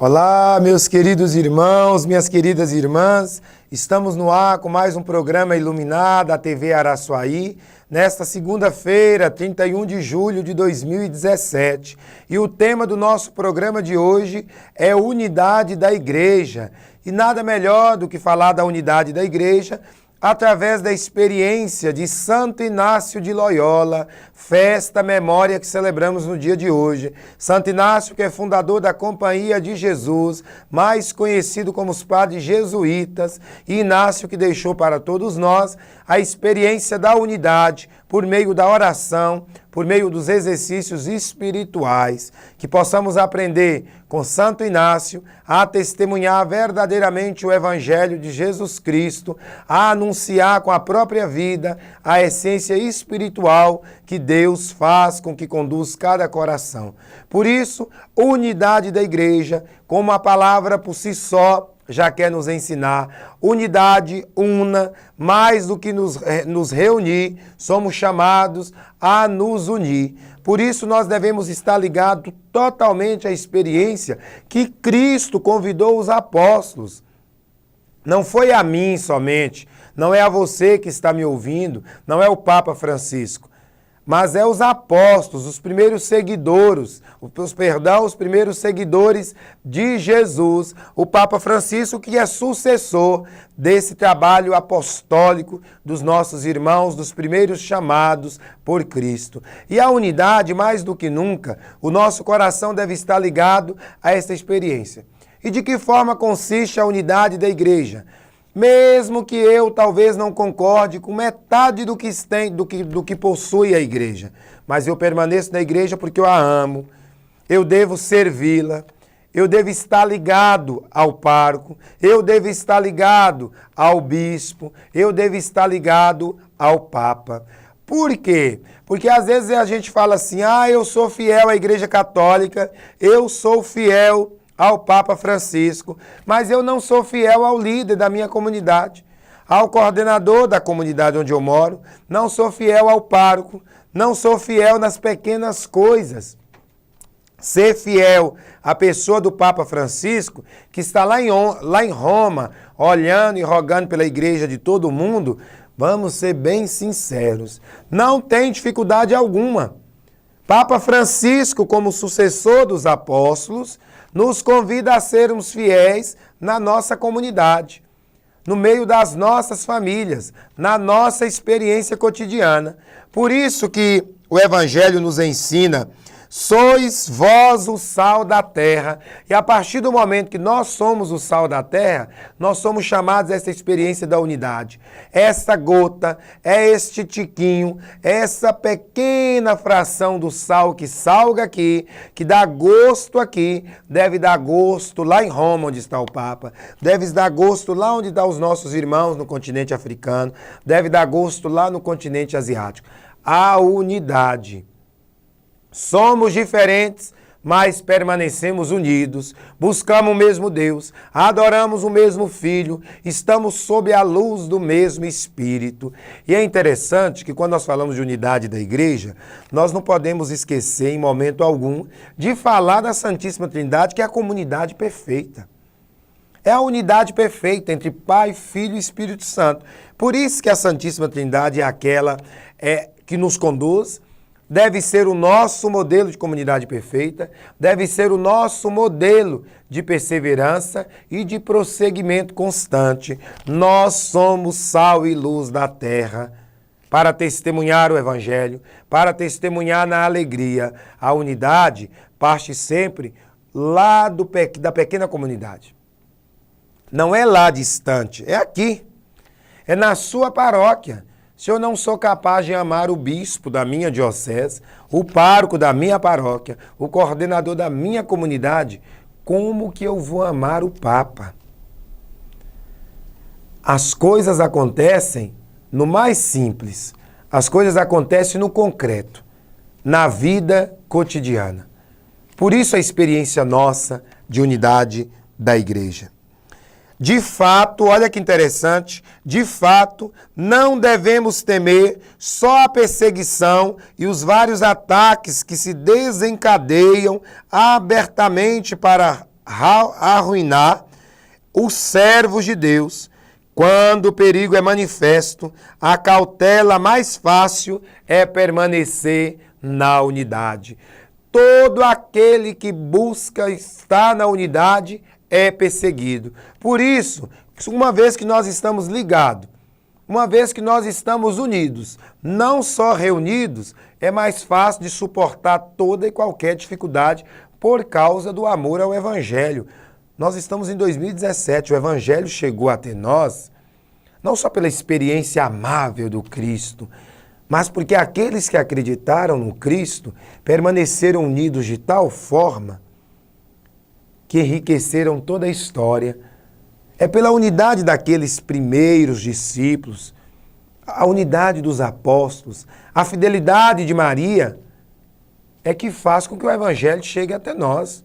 Olá, meus queridos irmãos, minhas queridas irmãs. Estamos no ar com mais um programa iluminado da TV Araçuaí, nesta segunda-feira, 31 de julho de 2017. E o tema do nosso programa de hoje é unidade da igreja. E nada melhor do que falar da unidade da igreja através da experiência de Santo Inácio de Loyola, festa, memória que celebramos no dia de hoje. Santo Inácio, que é fundador da Companhia de Jesus, mais conhecido como os padres jesuítas, e Inácio que deixou para todos nós a experiência da unidade por meio da oração, por meio dos exercícios espirituais, que possamos aprender com Santo Inácio a testemunhar verdadeiramente o Evangelho de Jesus Cristo, a anunciar com a própria vida a essência espiritual que Deus faz com que conduz cada coração. Por isso, unidade da igreja, como a palavra por si só já quer nos ensinar, unidade, una, mais do que nos reunir, somos chamados a nos unir. Por isso nós devemos estar ligados totalmente à experiência que Cristo convidou os apóstolos. Não foi a mim somente, não é a você que está me ouvindo, não é o Papa Francisco, mas é os apóstolos, os primeiros seguidores, os primeiros seguidores de Jesus, o Papa Francisco, que é sucessor desse trabalho apostólico dos nossos irmãos, dos primeiros chamados por Cristo. E a unidade, mais do que nunca, o nosso coração deve estar ligado a essa experiência. E de que forma consiste a unidade da igreja? Mesmo que eu talvez não concorde com metade do que possui a igreja, mas eu permaneço na igreja porque eu a amo, eu devo servi-la, eu devo estar ligado ao pároco, eu devo estar ligado ao bispo, eu devo estar ligado ao Papa. Por quê? Porque às vezes a gente fala assim, eu sou fiel à Igreja Católica, eu sou fiel ao Papa Francisco, mas eu não sou fiel ao líder da minha comunidade, ao coordenador da comunidade onde eu moro, não sou fiel ao pároco, não sou fiel nas pequenas coisas. Ser fiel à pessoa do Papa Francisco, que está lá em Roma, olhando e rogando pela igreja de todo mundo, vamos ser bem sinceros, não tem dificuldade alguma. Papa Francisco, como sucessor dos apóstolos, nos convida a sermos fiéis na nossa comunidade, no meio das nossas famílias, na nossa experiência cotidiana. Por isso que o Evangelho nos ensina: sois vós o sal da terra. E a partir do momento que nós somos o sal da terra, nós somos chamados a essa experiência da unidade. Essa gota, é este tiquinho, essa pequena fração do sal que salga aqui, que dá gosto aqui, deve dar gosto lá em Roma, onde está o Papa, deve dar gosto lá onde estão os nossos irmãos no continente africano, deve dar gosto lá no continente asiático. A unidade. Somos diferentes, mas permanecemos unidos, buscamos o mesmo Deus, adoramos o mesmo Filho, estamos sob a luz do mesmo Espírito. E é interessante que quando nós falamos de unidade da igreja, nós não podemos esquecer em momento algum de falar da Santíssima Trindade, que é a comunidade perfeita. É a unidade perfeita entre Pai, Filho e Espírito Santo. Por isso que a Santíssima Trindade é aquela que nos conduz, deve ser o nosso modelo de comunidade perfeita, deve ser o nosso modelo de perseverança e de prosseguimento constante. Nós somos sal e luz da terra para testemunhar o Evangelho, para testemunhar na alegria. A unidade parte sempre lá da pequena comunidade. Não é lá distante, é aqui, é na sua paróquia. Se eu não sou capaz de amar o bispo da minha diocese, o pároco da minha paróquia, o coordenador da minha comunidade, como que eu vou amar o Papa? As coisas acontecem no mais simples, as coisas acontecem no concreto, na vida cotidiana. Por isso a experiência nossa de unidade da igreja. De fato, olha que interessante, de fato, não devemos temer só a perseguição e os vários ataques que se desencadeiam abertamente para arruinar os servos de Deus. Quando o perigo é manifesto, a cautela mais fácil é permanecer na unidade. Todo aquele que busca estar na unidade é perseguido. Por isso, uma vez que nós estamos ligados, uma vez que nós estamos unidos, não só reunidos, é mais fácil de suportar toda e qualquer dificuldade por causa do amor ao Evangelho. Nós estamos em 2017, o Evangelho chegou até nós, não só pela experiência amável do Cristo, mas porque aqueles que acreditaram no Cristo permaneceram unidos de tal forma que enriqueceram toda a história. É pela unidade daqueles primeiros discípulos, a unidade dos apóstolos, a fidelidade de Maria, é que faz com que o Evangelho chegue até nós.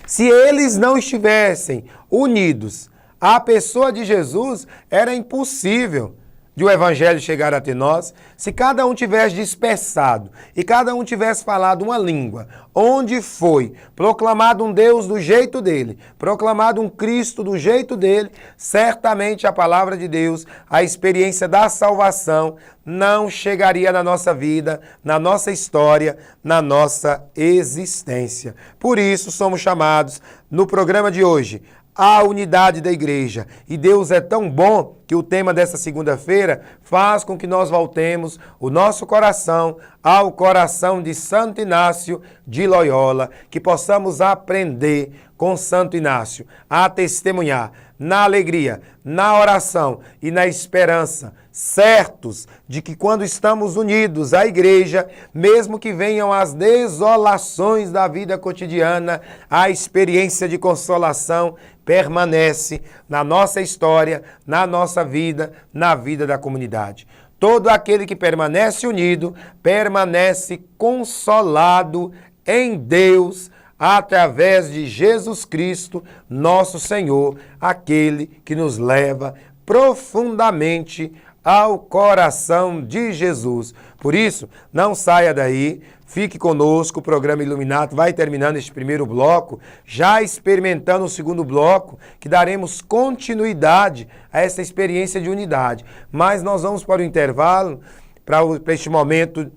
Se eles não estivessem unidos à pessoa de Jesus, era impossível de o Evangelho chegar até nós. Se cada um tivesse dispersado e cada um tivesse falado uma língua, onde foi proclamado um Deus do jeito dele, proclamado um Cristo do jeito dele, certamente a palavra de Deus, a experiência da salvação, não chegaria na nossa vida, na nossa história, na nossa existência. Por isso somos chamados, no programa de hoje, a unidade da igreja. E Deus é tão bom que o tema dessa segunda-feira faz com que nós voltemos o nosso coração ao coração de Santo Inácio de Loyola, que possamos aprender com Santo Inácio a testemunhar na alegria, na oração e na esperança, certos de que quando estamos unidos à igreja, mesmo que venham as desolações da vida cotidiana, a experiência de consolação permanece na nossa história, na nossa vida, na vida da comunidade. Todo aquele que permanece unido, permanece consolado em Deus, através de Jesus Cristo, nosso Senhor, aquele que nos leva profundamente ao coração de Jesus. Por isso, não saia daí, fique conosco, o programa Iluminato vai terminando este primeiro bloco, já experimentando o segundo bloco, que daremos continuidade a essa experiência de unidade. Mas nós vamos para o intervalo, para este momento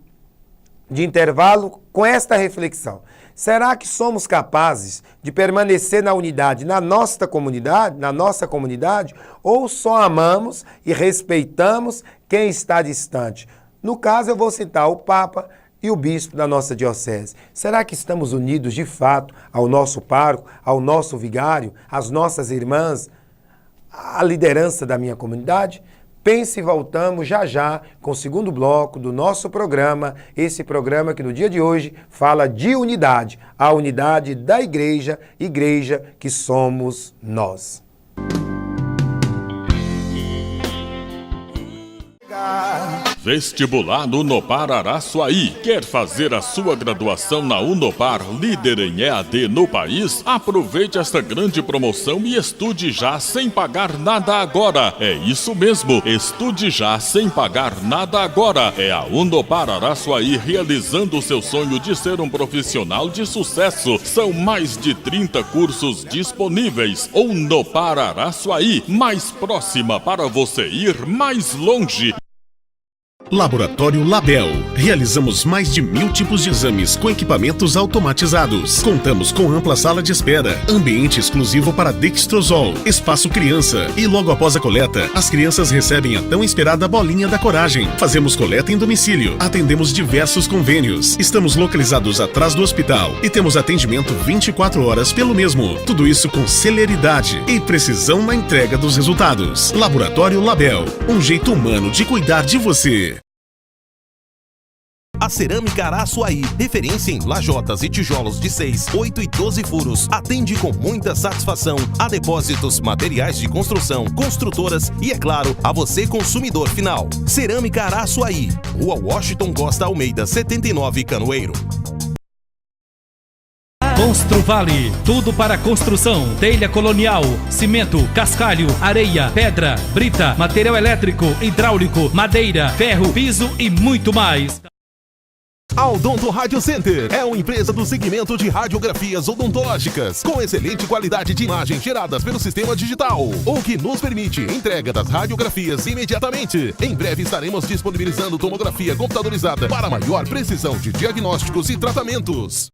de intervalo, com esta reflexão. Será que somos capazes de permanecer na unidade na nossa comunidade, ou só amamos e respeitamos quem está distante? No caso, eu vou citar o Papa e o Bispo da nossa diocese. Será que estamos unidos de fato ao nosso pároco, ao nosso vigário, às nossas irmãs, à liderança da minha comunidade? Pense e voltamos já já com o segundo bloco do nosso programa, esse programa que no dia de hoje fala de unidade, a unidade da igreja, igreja que somos nós. Vestibular Unopar Araçuaí. Quer fazer a sua graduação na Unopar, líder em EAD no país? Aproveite esta grande promoção e estude já sem pagar nada agora. É isso mesmo, estude já sem pagar nada agora. É a Unopar Araçuaí realizando o seu sonho de ser um profissional de sucesso. São mais de 30 cursos disponíveis. Unopar Araçuaí, mais próxima para você ir mais longe. Laboratório Label. Realizamos mais de 1000 tipos de exames com equipamentos automatizados. Contamos com ampla sala de espera, ambiente exclusivo para Dextrosol, espaço criança e logo após a coleta, as crianças recebem a tão esperada bolinha da coragem. Fazemos coleta em domicílio, atendemos diversos convênios. Estamos localizados atrás do hospital e temos atendimento 24 horas pelo mesmo. Tudo isso com celeridade e precisão na entrega dos resultados. Laboratório Label, um jeito humano de cuidar de você. A Cerâmica Araçuaí, referência em lajotas e tijolos de 6, 8 e 12 furos, atende com muita satisfação a depósitos, materiais de construção, construtoras e, é claro, a você consumidor final. Cerâmica Araçuaí, Rua Washington Costa Almeida, 79, Canoeiro. Construvale, tudo para construção, telha colonial, cimento, cascalho, areia, pedra, brita, material elétrico, hidráulico, madeira, ferro, piso e muito mais. A Odonto Radio Center é uma empresa do segmento de radiografias odontológicas, com excelente qualidade de imagem geradas pelo sistema digital, o que nos permite entrega das radiografias imediatamente. Em breve estaremos disponibilizando tomografia computadorizada para maior precisão de diagnósticos e tratamentos.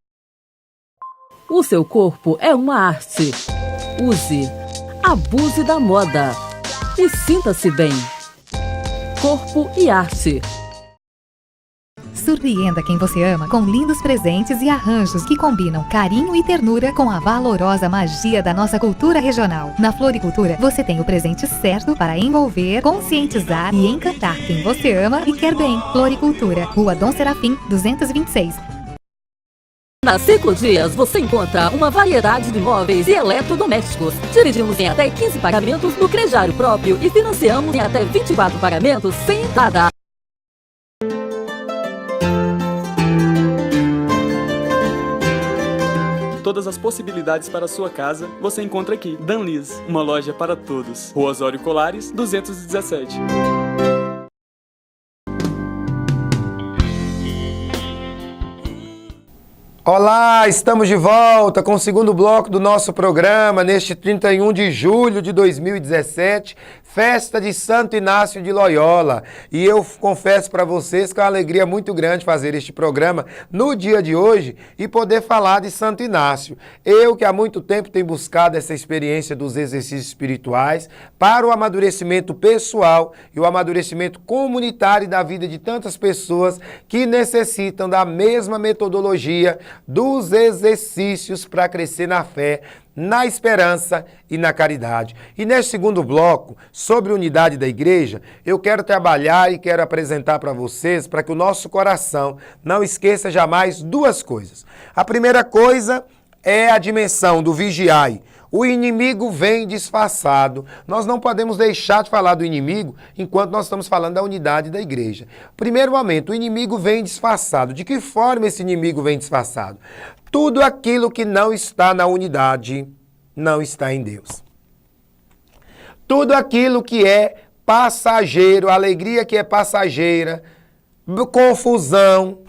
O seu corpo é uma arte. Use, abuse da moda e sinta-se bem. Corpo e arte. Surpreenda quem você ama com lindos presentes e arranjos que combinam carinho e ternura com a valorosa magia da nossa cultura regional. Na Floricultura, você tem o presente certo para envolver, conscientizar e encantar quem você ama e quer bem. Floricultura, Rua Dom Serafim, 226. Na 5 Dias você encontra uma variedade de móveis e eletrodomésticos. Dividimos em até 15 pagamentos no crediário próprio e financiamos em até 24 pagamentos sem entrada. Todas as possibilidades para a sua casa você encontra aqui. Danlis, uma loja para todos. Rua Osório Colares, 217. Olá, estamos de volta com o segundo bloco do nosso programa, neste 31 de julho de 2017, festa de Santo Inácio de Loyola. E eu confesso para vocês que é uma alegria muito grande fazer este programa no dia de hoje e poder falar de Santo Inácio. Eu que há muito tempo tenho buscado essa experiência dos exercícios espirituais para o amadurecimento pessoal e o amadurecimento comunitário da vida de tantas pessoas que necessitam da mesma metodologia dos exercícios para crescer na fé, na esperança e na caridade. E neste segundo bloco, sobre unidade da igreja, eu quero trabalhar e quero apresentar para vocês, para que o nosso coração não esqueça jamais duas coisas. A primeira coisa é a dimensão do vigiai. O inimigo vem disfarçado. Nós não podemos deixar de falar do inimigo enquanto nós estamos falando da unidade da igreja. Primeiro momento, o inimigo vem disfarçado. De que forma esse inimigo vem disfarçado? Tudo aquilo que não está na unidade não está em Deus. Tudo aquilo que é passageiro, alegria que é passageira, confusão,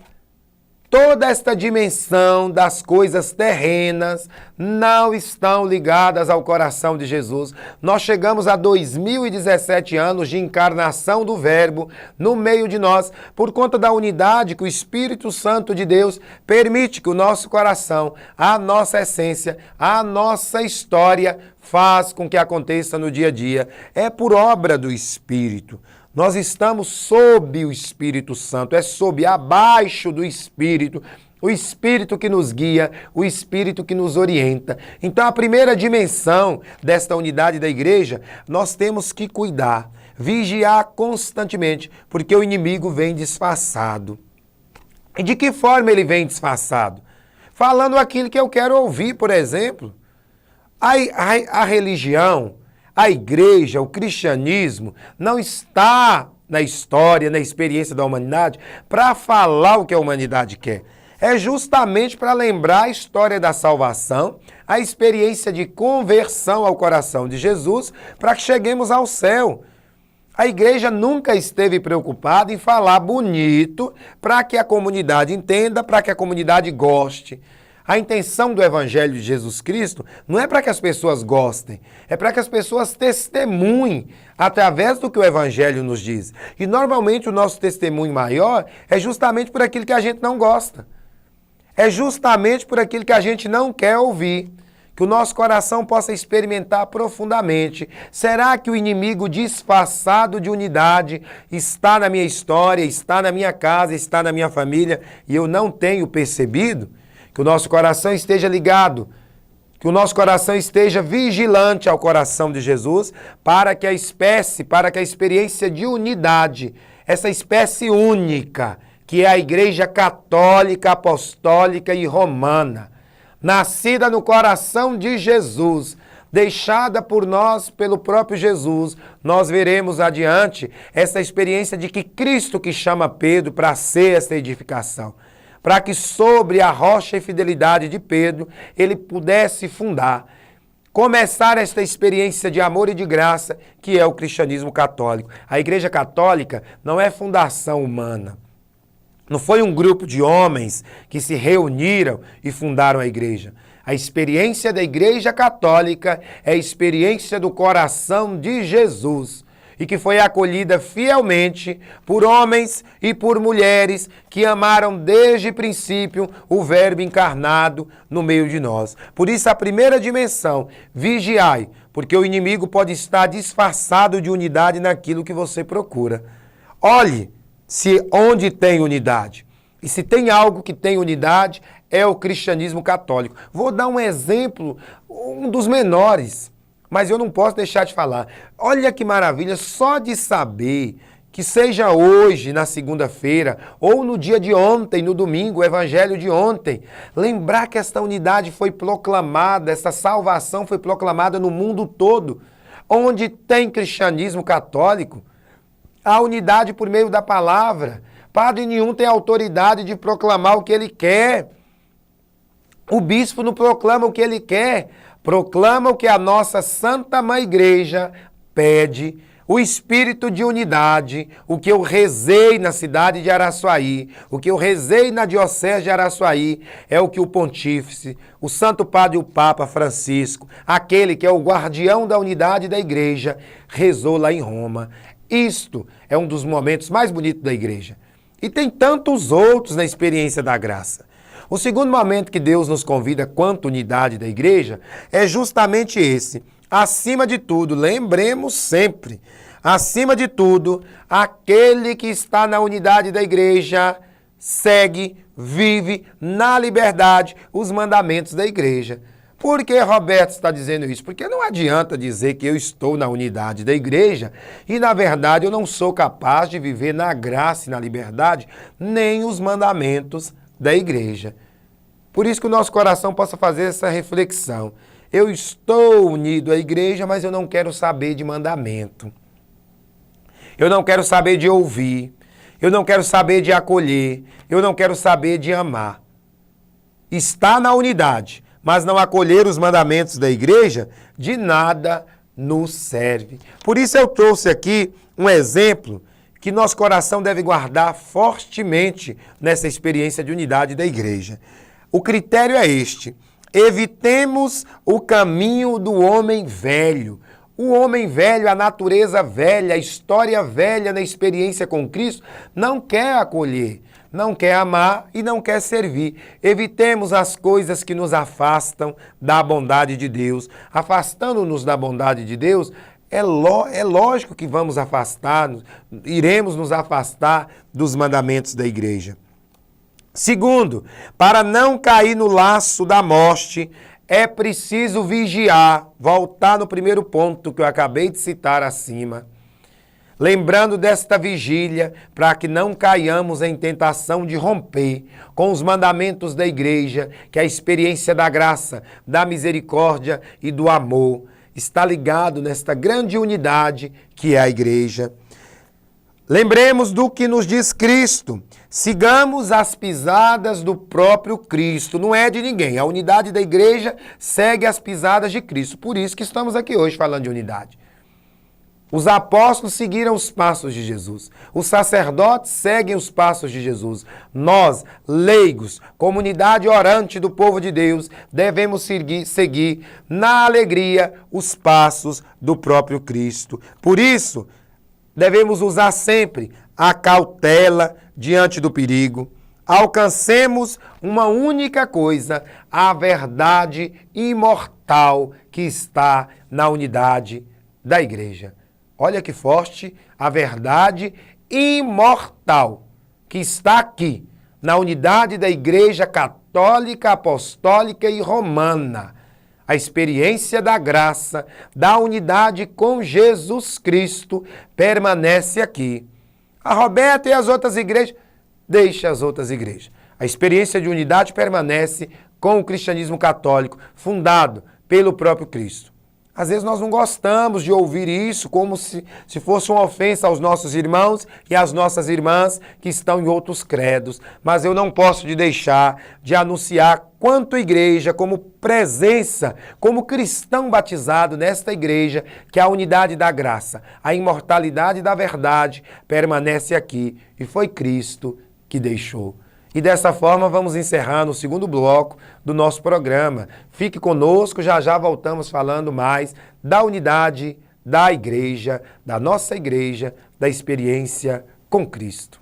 toda esta dimensão das coisas terrenas não estão ligadas ao coração de Jesus. Nós chegamos a 2017 anos de encarnação do Verbo no meio de nós, por conta da unidade que o Espírito Santo de Deus permite que o nosso coração, a nossa essência, a nossa história faz com que aconteça no dia a dia. É por obra do Espírito. Nós estamos sob o Espírito Santo, abaixo do Espírito, o Espírito que nos guia, o Espírito que nos orienta. Então, a primeira dimensão desta unidade da igreja, nós temos que cuidar, vigiar constantemente, porque o inimigo vem disfarçado. E de que forma ele vem disfarçado? Falando aquilo que eu quero ouvir, por exemplo. A religião, a igreja, o cristianismo não está na história, na experiência da humanidade para falar o que a humanidade quer. É justamente para lembrar a história da salvação, a experiência de conversão ao coração de Jesus, para que cheguemos ao céu. A igreja nunca esteve preocupada em falar bonito para que a comunidade entenda, para que a comunidade goste. A intenção do Evangelho de Jesus Cristo não é para que as pessoas gostem, é para que as pessoas testemunhem através do que o Evangelho nos diz. E normalmente o nosso testemunho maior é justamente por aquilo que a gente não gosta. É justamente por aquilo que a gente não quer ouvir. Que o nosso coração possa experimentar profundamente. Será que o inimigo disfarçado de unidade está na minha história, está na minha casa, está na minha família e eu não tenho percebido? Que o nosso coração esteja ligado, que o nosso coração esteja vigilante ao coração de Jesus, para que a experiência de unidade, essa espécie única, que é a Igreja Católica, Apostólica e Romana, nascida no coração de Jesus, deixada por nós, pelo próprio Jesus, nós veremos adiante essa experiência de que Cristo que chama Pedro para ser essa edificação. Para que sobre a rocha e fidelidade de Pedro, ele pudesse fundar, começar esta experiência de amor e de graça, que é o cristianismo católico. A Igreja Católica não é fundação humana. Não foi um grupo de homens que se reuniram e fundaram a igreja. A experiência da Igreja Católica é a experiência do coração de Jesus e que foi acolhida fielmente por homens e por mulheres que amaram desde o princípio o Verbo encarnado no meio de nós. Por isso a primeira dimensão, vigiai, porque o inimigo pode estar disfarçado de unidade naquilo que você procura. Olhe se onde tem unidade. E se tem algo que tem unidade, é o cristianismo católico. Vou dar um exemplo, um dos menores, mas eu não posso deixar de falar. Olha que maravilha, só de saber que seja hoje, na segunda-feira, ou no dia de ontem, no domingo, o evangelho de ontem, lembrar que esta unidade foi proclamada, essa salvação foi proclamada no mundo todo. Onde tem cristianismo católico, a unidade por meio da palavra. Padre nenhum tem autoridade de proclamar o que ele quer. O bispo não proclama o que ele quer. Proclama o que a nossa Santa Mãe Igreja pede. O espírito de unidade, o que eu rezei na cidade de Araçuaí, o que eu rezei na diocese de Araçuaí, é o que o pontífice, o Santo Padre e o Papa Francisco, aquele que é o guardião da unidade da igreja, rezou lá em Roma. Isto é um dos momentos mais bonitos da igreja. E tem tantos outros na experiência da graça. O segundo momento que Deus nos convida quanto unidade da igreja é justamente esse. Acima de tudo, lembremos sempre, acima de tudo, aquele que está na unidade da igreja segue, vive na liberdade os mandamentos da igreja. Por que Roberto está dizendo isso? Porque não adianta dizer que eu estou na unidade da igreja e, na verdade, eu não sou capaz de viver na graça e na liberdade nem os mandamentos da igreja. Por isso que o nosso coração possa fazer essa reflexão. Eu estou unido à igreja, mas eu não quero saber de mandamento. Eu não quero saber de ouvir. Eu não quero saber de acolher. Eu não quero saber de amar. Está na unidade, mas não acolher os mandamentos da igreja, de nada nos serve. Por isso eu trouxe aqui um exemplo que nosso coração deve guardar fortemente nessa experiência de unidade da igreja. O critério é este: evitemos o caminho do homem velho. O homem velho, a natureza velha, a história velha na experiência com Cristo, não quer acolher, não quer amar e não quer servir. Evitemos as coisas que nos afastam da bondade de Deus. Afastando-nos da bondade de Deus, é lógico que vamos afastar-nos, iremos nos afastar dos mandamentos da igreja. Segundo, para não cair no laço da morte, é preciso vigiar, voltar no primeiro ponto que eu acabei de citar acima. Lembrando desta vigília, para que não caiamos em tentação de romper com os mandamentos da igreja, que a experiência da graça, da misericórdia e do amor está ligado nesta grande unidade que é a igreja. Lembremos do que nos diz Cristo. Sigamos as pisadas do próprio Cristo, não é de ninguém. A unidade da igreja segue as pisadas de Cristo. Por isso que estamos aqui hoje falando de unidade. Os apóstolos seguiram os passos de Jesus. Os sacerdotes seguem os passos de Jesus. Nós, leigos, comunidade orante do povo de Deus, devemos seguir na alegria os passos do próprio Cristo. Por isso, devemos usar sempre a cautela diante do perigo. Alcancemos uma única coisa, a verdade imortal que está na unidade da igreja. Olha que forte, a verdade imortal que está aqui, na unidade da igreja católica, apostólica e romana. A experiência da graça, da unidade com Jesus Cristo permanece aqui. A Roberta e as outras igrejas, deixa as outras igrejas. A experiência de unidade permanece com o cristianismo católico, fundado pelo próprio Cristo. Às vezes nós não gostamos de ouvir isso como se fosse uma ofensa aos nossos irmãos e às nossas irmãs que estão em outros credos. Mas eu não posso deixar de anunciar quanto igreja, como presença, como cristão batizado nesta igreja, que a unidade da graça, a imortalidade da verdade permanece aqui. E foi Cristo que deixou. E dessa forma vamos encerrando o segundo bloco do nosso programa. Fique conosco, já já voltamos falando mais da unidade da igreja, da nossa igreja, da experiência com Cristo.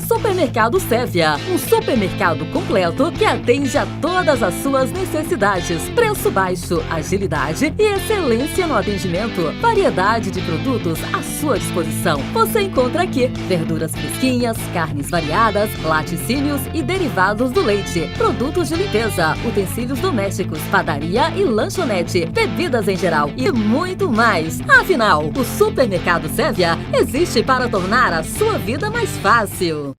Supermercado Sévia, um supermercado completo que atende a todas as suas necessidades. Preço baixo, agilidade e excelência no atendimento. Variedade de produtos à sua disposição. Você encontra aqui verduras fresquinhas, carnes variadas, laticínios e derivados do leite, produtos de limpeza, utensílios domésticos, padaria e lanchonete, bebidas em geral e muito mais. Afinal, o Supermercado Sévia existe para tornar a sua vida mais fácil.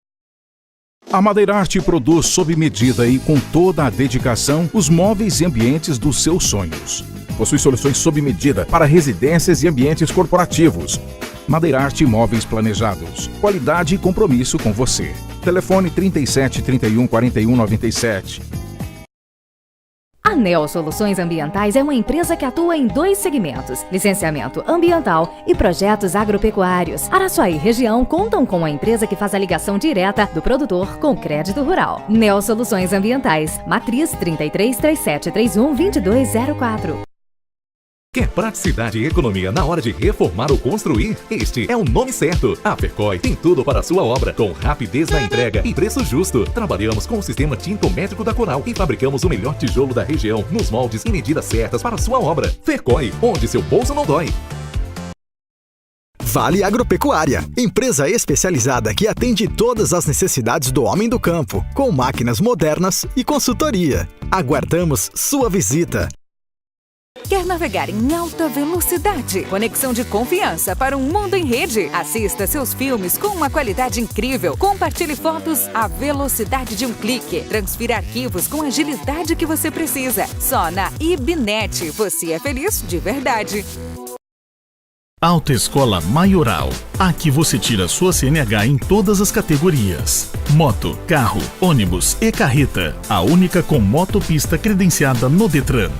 A Madeirarte produz sob medida e com toda a dedicação os móveis e ambientes dos seus sonhos. Possui soluções sob medida para residências e ambientes corporativos. Madeirarte Móveis Planejados. Qualidade e compromisso com você. Telefone 37 31 41 97. A Neo Soluções Ambientais é uma empresa que atua em 2 segmentos: licenciamento ambiental e projetos agropecuários. Araçuaí e região contam com a empresa que faz a ligação direta do produtor com crédito rural. Neo Soluções Ambientais, matriz 33 37 31 2204. Quer praticidade e economia na hora de reformar ou construir? Este é o nome certo. A Fercoy tem tudo para a sua obra, com rapidez na entrega e preço justo. Trabalhamos com o sistema tintométrico da Coral e fabricamos o melhor tijolo da região, nos moldes e medidas certas para a sua obra. Fercoy, onde seu bolso não dói. Vale Agropecuária, empresa especializada que atende todas as necessidades do homem do campo, com máquinas modernas e consultoria. Aguardamos sua visita. Quer navegar em alta velocidade? Conexão de confiança para um mundo em rede. Assista seus filmes com uma qualidade incrível. Compartilhe fotos à velocidade de um clique. Transfira arquivos com a agilidade que você precisa. Só na IBNet você é feliz de verdade. Autoescola Maioral. Aqui você tira sua CNH em todas as categorias. Moto, carro, ônibus e carreta. A única com motopista credenciada no Detran.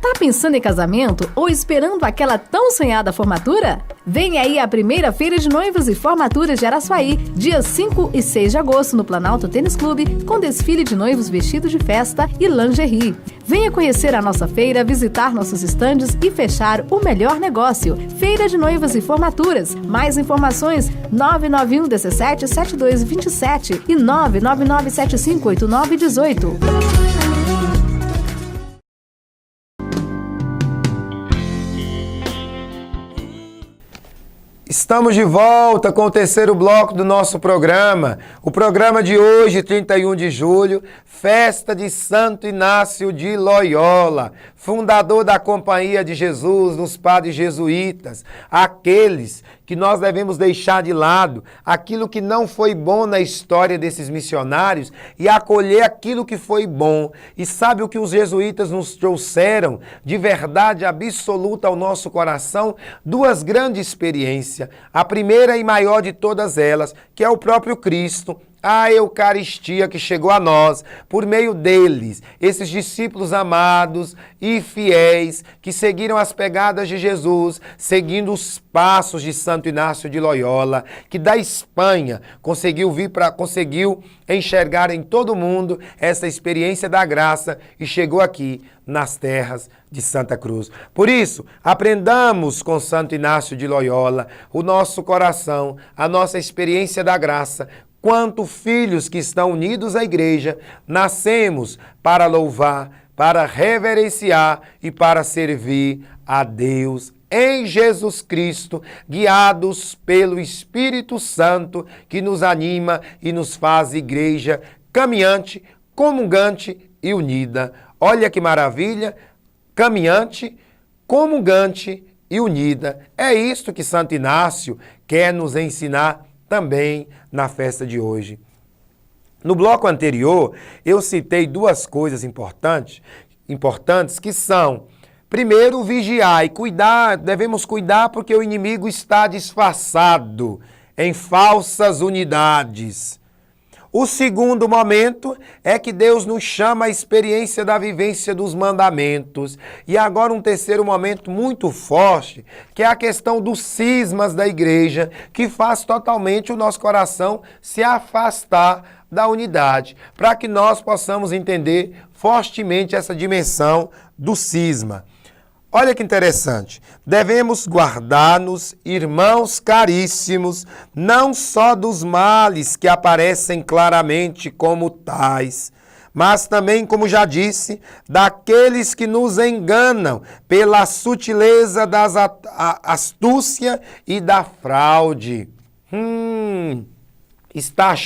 Tá pensando em casamento ou esperando aquela tão sonhada formatura? Vem aí a primeira Feira de Noivos e Formaturas de Araçuaí, dias 5 e 6 de agosto, no Planalto Tênis Clube, com desfile de noivos vestidos de festa e lingerie. Venha conhecer a nossa feira, visitar nossos estandes e fechar o melhor negócio. Feira de Noivos e Formaturas. Mais informações 991 17 72 27 e 999 75 89 18. Estamos de volta com o terceiro bloco do nosso programa. O programa de hoje, 31 de julho, festa de Santo Inácio de Loyola, fundador da Companhia de Jesus, dos padres jesuítas, aqueles que nós devemos deixar de lado, aquilo que não foi bom na história desses missionários e acolher aquilo que foi bom. E sabe o que os jesuítas nos trouxeram de verdade absoluta ao nosso coração? 2 grandes experiências. A primeira e maior de todas elas, que é o próprio Cristo, a Eucaristia que chegou a nós por meio deles, esses discípulos amados e fiéis que seguiram as pegadas de Jesus, seguindo os passos de Santo Inácio de Loyola, que da Espanha conseguiu enxergar em todo mundo essa experiência da graça e chegou aqui nas terras de Santa Cruz. Por isso, aprendamos com Santo Inácio de Loyola o nosso coração, a nossa experiência da graça. Quanto filhos que estão unidos à igreja, nascemos para louvar, para reverenciar e para servir a Deus em Jesus Cristo, guiados pelo Espírito Santo que nos anima e nos faz igreja caminhante, comungante e unida. Olha que maravilha, caminhante, comungante e unida. É isto que Santo Inácio quer nos ensinar também na festa de hoje. No bloco anterior, eu citei 2 coisas importantes que são, primeiro, vigiar e cuidar, devemos cuidar porque o inimigo está disfarçado em falsas unidades. O segundo momento é que Deus nos chama à experiência da vivência dos mandamentos. E agora um terceiro momento muito forte, que é a questão dos cismas da igreja, que faz totalmente o nosso coração se afastar da unidade, para que nós possamos entender fortemente essa dimensão do cisma. Olha que interessante, devemos guardar-nos, irmãos caríssimos, não só dos males que aparecem claramente como tais, mas também, como já disse, daqueles que nos enganam pela sutileza das astúcia e da fraude. Está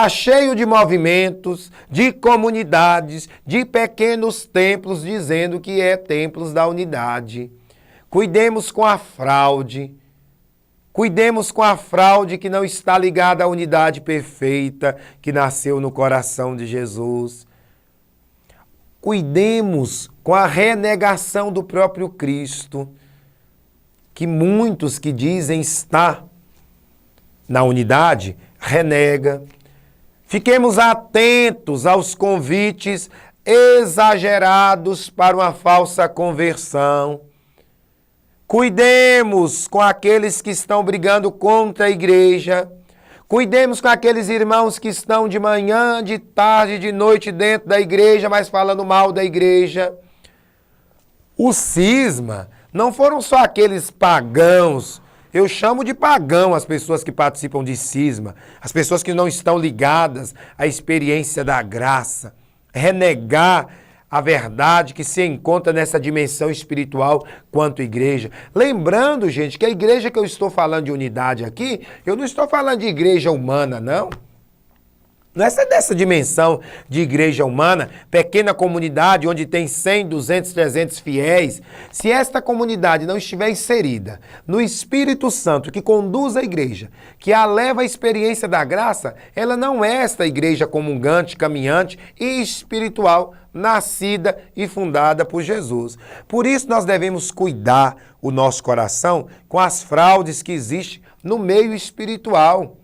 cheio de movimentos, de comunidades, de pequenos templos dizendo que é templos da unidade. Cuidemos com a fraude. Cuidemos com a fraude que não está ligada à unidade perfeita que nasceu no coração de Jesus. Cuidemos com a renegação do próprio Cristo, que muitos que dizem estar na unidade, renega. Fiquemos atentos aos convites exagerados para uma falsa conversão. Cuidemos com aqueles que estão brigando contra a igreja. Cuidemos com aqueles irmãos que estão de manhã, de tarde, de noite dentro da igreja, mas falando mal da igreja. O cisma não foram só aqueles pagãos. Eu chamo de pagão as pessoas que participam de cisma, as pessoas que não estão ligadas à experiência da graça. Renegar a verdade que se encontra nessa dimensão espiritual quanto igreja. Lembrando, gente, que a igreja que eu estou falando de unidade aqui, eu não estou falando de igreja humana, não. Não é dessa dimensão de igreja humana, pequena comunidade onde tem 100, 200, 300 fiéis. Se esta comunidade não estiver inserida no Espírito Santo que conduz a igreja, que a leva à experiência da graça, ela não é esta igreja comungante, caminhante e espiritual, nascida e fundada por Jesus. Por isso nós devemos cuidar o nosso coração com as fraudes que existem no meio espiritual.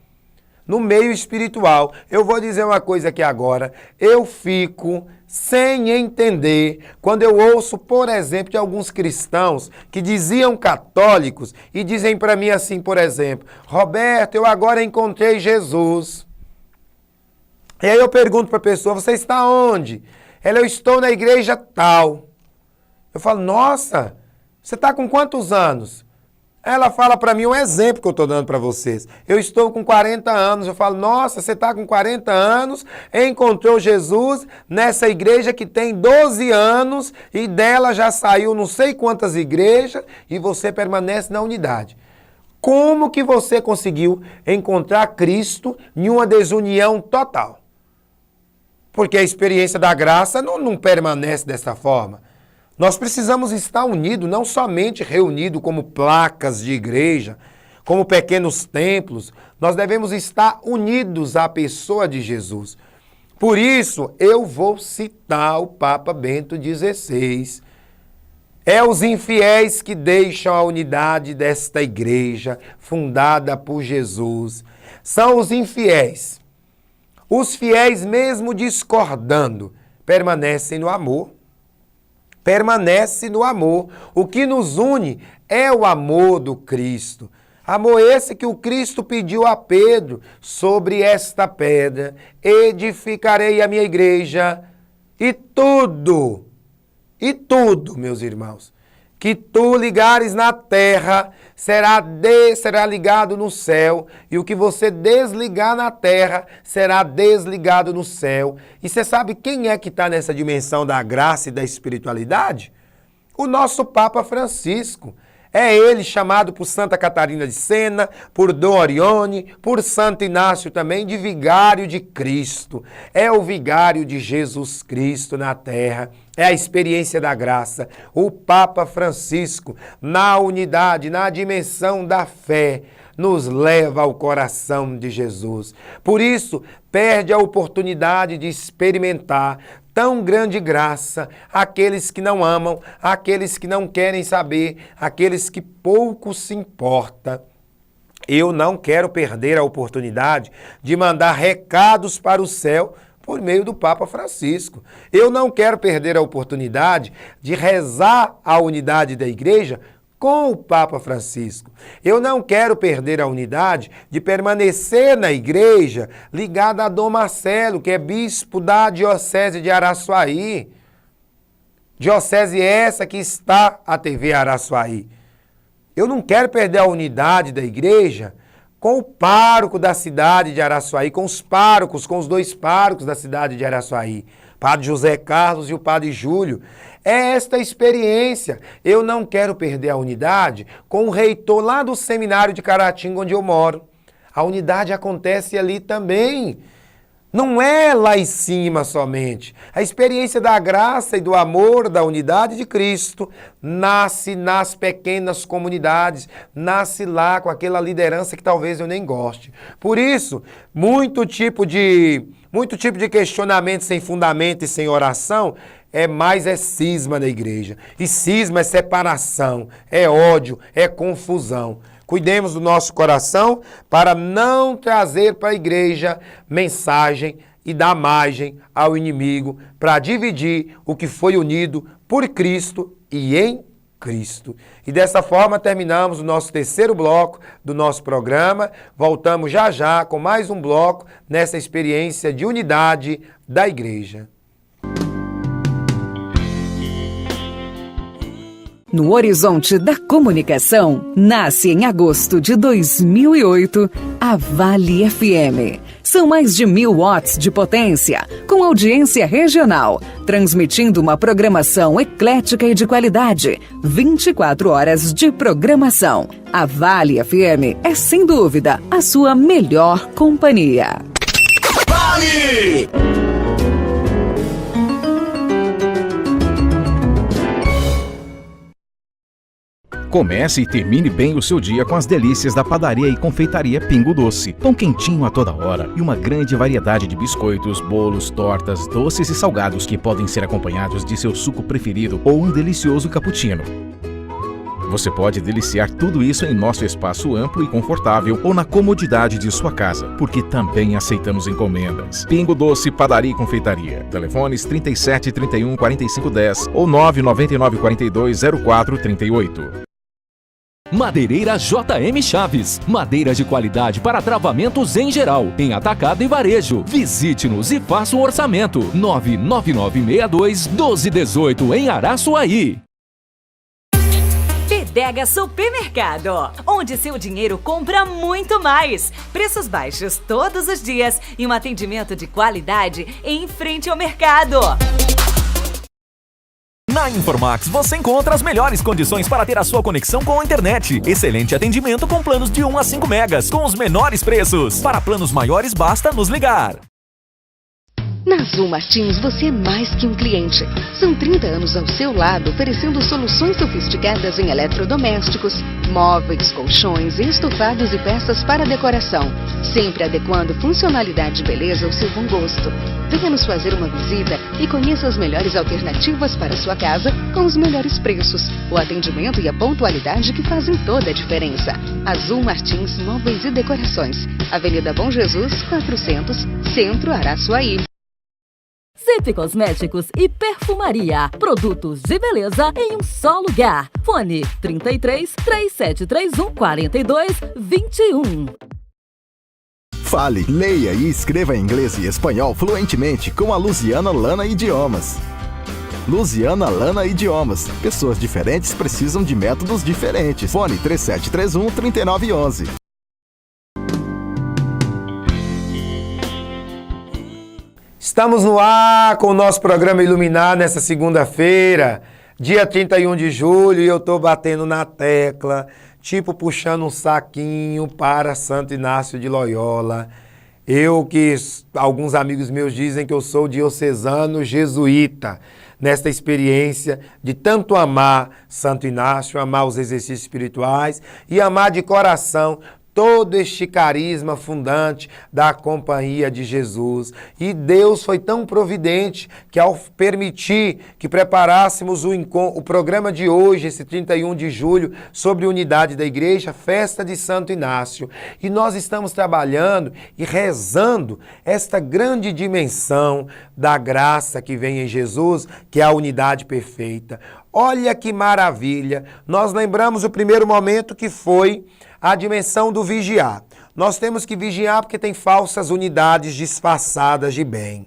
No meio espiritual, eu vou dizer uma coisa aqui agora, eu fico sem entender quando eu ouço, por exemplo, de alguns cristãos que diziam católicos e dizem para mim assim, por exemplo, Roberto, eu agora encontrei Jesus. E aí eu pergunto para a pessoa, você está onde? Ela, eu estou na igreja tal. Eu falo, nossa, você está com quantos anos? Ela fala para mim um exemplo que eu estou dando para vocês. Eu estou com 40 anos. Eu falo, nossa, você está com 40 anos, encontrou Jesus nessa igreja que tem 12 anos e dela já saiu não sei quantas igrejas e você permanece na unidade. Como que você conseguiu encontrar Cristo em uma desunião total? Porque a experiência da graça não permanece dessa forma. Nós precisamos estar unidos, não somente reunidos como placas de igreja, como pequenos templos. Nós devemos estar unidos à pessoa de Jesus. Por isso, eu vou citar o Papa Bento XVI. É os infiéis que deixam a unidade desta igreja, fundada por Jesus. São os infiéis. Os fiéis, mesmo discordando, permanecem no amor. Permanece no amor. O que nos une é o amor do Cristo. Amor esse que o Cristo pediu a Pedro, sobre esta pedra edificarei a minha igreja e tudo, meus irmãos, que tu ligares na terra será ligado no céu, e o que você desligar na terra será desligado no céu. E você sabe quem é que está nessa dimensão da graça e da espiritualidade? O nosso Papa Francisco. É ele chamado por Santa Catarina de Sena, por Dom Orione, por Santo Inácio também, de vigário de Cristo. É o vigário de Jesus Cristo na terra. É a experiência da graça. O Papa Francisco, na unidade, na dimensão da fé, nos leva ao coração de Jesus. Por isso, perde a oportunidade de experimentar tão grande graça aqueles que não amam, aqueles que não querem saber, aqueles que pouco se importa. Eu não quero perder a oportunidade de mandar recados para o céu por meio do Papa Francisco. Eu não quero perder a oportunidade de rezar a unidade da igreja com o Papa Francisco. Eu não quero perder a unidade de permanecer na igreja ligada a Dom Marcelo, que é bispo da Diocese de Araçuaí. Diocese essa que está a TV Araçuaí. Eu não quero perder a unidade da igreja com o pároco da cidade de Araçuaí, com os párocos, com os dois párocos da cidade de Araçuaí, Padre José Carlos e o Padre Júlio. É esta experiência. Eu não quero perder a unidade com o reitor lá do seminário de Caratinga, onde eu moro. A unidade acontece ali também. Não é lá em cima somente. A experiência da graça e do amor da unidade de Cristo nasce nas pequenas comunidades, nasce lá com aquela liderança que talvez eu nem goste. Por isso, muito tipo de questionamento sem fundamento e sem oração é cisma na igreja. E cisma é separação, é ódio, é confusão. Cuidemos do nosso coração para não trazer para a igreja mensagem e dar margem ao inimigo para dividir o que foi unido por Cristo e em Cristo. E dessa forma terminamos o nosso terceiro bloco do nosso programa. Voltamos já já com mais um bloco nessa experiência de unidade da igreja. No horizonte da comunicação, nasce em agosto de 2008 a Vale FM. São mais de 1000 watts de potência, com audiência regional, transmitindo uma programação eclética e de qualidade. 24 horas de programação. A Vale FM é, sem dúvida, a sua melhor companhia. Vale! Comece e termine bem o seu dia com as delícias da padaria e confeitaria Pingo Doce. Pão quentinho a toda hora e uma grande variedade de biscoitos, bolos, tortas, doces e salgados que podem ser acompanhados de seu suco preferido ou um delicioso cappuccino. Você pode deliciar tudo isso em nosso espaço amplo e confortável ou na comodidade de sua casa, porque também aceitamos encomendas. Pingo Doce, Padaria e Confeitaria. Telefones 37 31 45 10 ou 999 42 04 38. Madeireira JM Chaves. Madeira de qualidade para travamentos em geral, em atacado e varejo. Visite-nos e faça um orçamento. 99962-1218 em Araçuaí. Pedega Supermercado, onde seu dinheiro compra muito mais. Preços baixos todos os dias e um atendimento de qualidade em frente ao mercado. Na Informax você encontra as melhores condições para ter a sua conexão com a internet. Excelente atendimento com planos de 1 a 5 megas, com os menores preços. Para planos maiores, basta nos ligar. Na Azul Martins, você é mais que um cliente. São 30 anos ao seu lado, oferecendo soluções sofisticadas em eletrodomésticos, móveis, colchões, estofados e peças para decoração, sempre adequando funcionalidade e beleza ao seu bom gosto. Venha nos fazer uma visita e conheça as melhores alternativas para a sua casa com os melhores preços, o atendimento e a pontualidade que fazem toda a diferença. Azul Martins Móveis e Decorações, Avenida Bom Jesus, 400, Centro, Araçuaí. Zip Cosméticos e Perfumaria. Produtos de beleza em um só lugar. Fone 33 3731 4221. Fale, leia e escreva inglês e espanhol fluentemente com a Luziana Lana Idiomas. Luziana Lana Idiomas. Pessoas diferentes precisam de métodos diferentes. Fone 3731 3911. Estamos no ar com o nosso programa Iluminar nessa segunda-feira, dia 31 de julho, e eu estou batendo na tecla, tipo puxando um saquinho para Santo Inácio de Loyola. Eu que alguns amigos meus dizem que eu sou diocesano jesuíta, nesta experiência de tanto amar Santo Inácio, amar os exercícios espirituais e amar de coração todo este carisma fundante da Companhia de Jesus. E Deus foi tão providente que ao permitir que preparássemos o programa de hoje, esse 31 de julho, sobre unidade da igreja, festa de Santo Inácio. E nós estamos trabalhando e rezando esta grande dimensão da graça que vem em Jesus, que é a unidade perfeita. Olha que maravilha! Nós lembramos o primeiro momento que foi a dimensão do vigiar. Nós temos que vigiar porque tem falsas unidades disfarçadas de bem.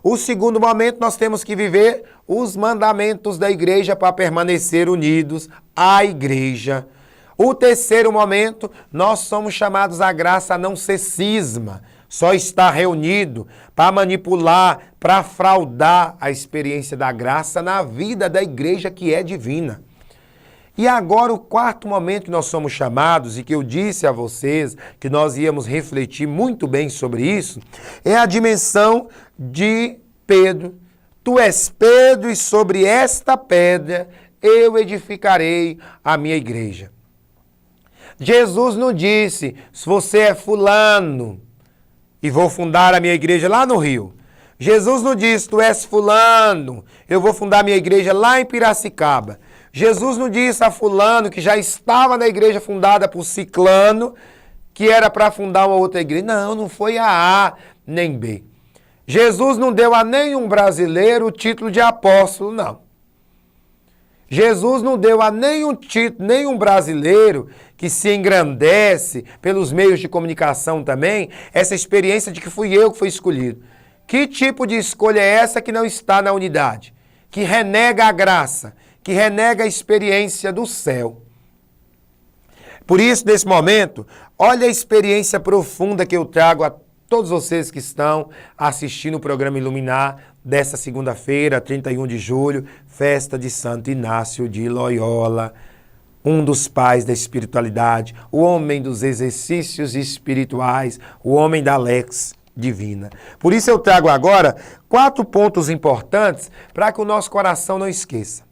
O segundo momento, nós temos que viver os mandamentos da igreja para permanecer unidos à igreja. O terceiro momento, nós somos chamados à graça a não ser cisma, só estar reunido para manipular, para fraudar a experiência da graça na vida da igreja que é divina. E agora o quarto momento que nós somos chamados, e que eu disse a vocês que nós íamos refletir muito bem sobre isso, é a dimensão de Pedro. Tu és Pedro e sobre esta pedra eu edificarei a minha igreja. Jesus não disse, se você é fulano e vou fundar a minha igreja lá no Rio. Jesus não disse, tu és fulano, eu vou fundar a minha igreja lá em Piracicaba. Jesus não disse a fulano que já estava na igreja fundada por ciclano, que era para fundar uma outra igreja. Não, não foi a A nem B. Jesus não deu a nenhum brasileiro o título de apóstolo, não. Jesus não deu a nenhum brasileiro que se engrandece pelos meios de comunicação também, essa experiência de que fui eu que fui escolhido. Que tipo de escolha é essa que não está na unidade? Que renega a graça, que renega a experiência do céu. Por isso, nesse momento, olha a experiência profunda que eu trago a todos vocês que estão assistindo o programa Iluminar dessa segunda-feira, 31 de julho, festa de Santo Inácio de Loyola, um dos pais da espiritualidade, o homem dos exercícios espirituais, o homem da Lex Divina. Por isso eu trago agora 4 pontos importantes para que o nosso coração não esqueça.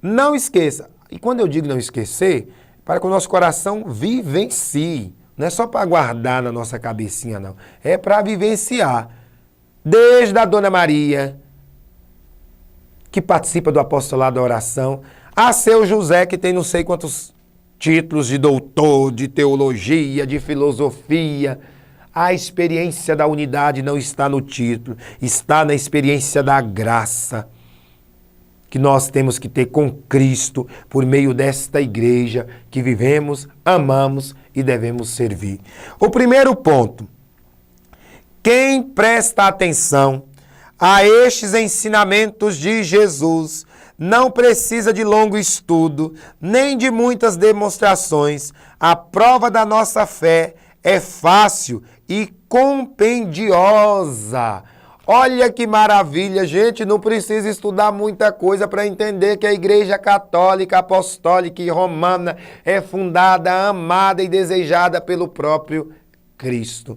Não esqueça, e quando eu digo não esquecer, para que o nosso coração vivencie. Não é só para guardar na nossa cabecinha, não. É para vivenciar. Desde a Dona Maria, que participa do apostolado da oração, a seu José, que tem não sei quantos títulos de doutor, de teologia, de filosofia. A experiência da unidade não está no título, está na experiência da graça que nós temos que ter com Cristo por meio desta igreja que vivemos, amamos e devemos servir. O primeiro ponto, quem presta atenção a estes ensinamentos de Jesus não precisa de longo estudo, nem de muitas demonstrações. A prova da nossa fé é fácil e compendiosa. Olha que maravilha, gente, não precisa estudar muita coisa para entender que a Igreja Católica, Apostólica e Romana é fundada, amada e desejada pelo próprio Cristo.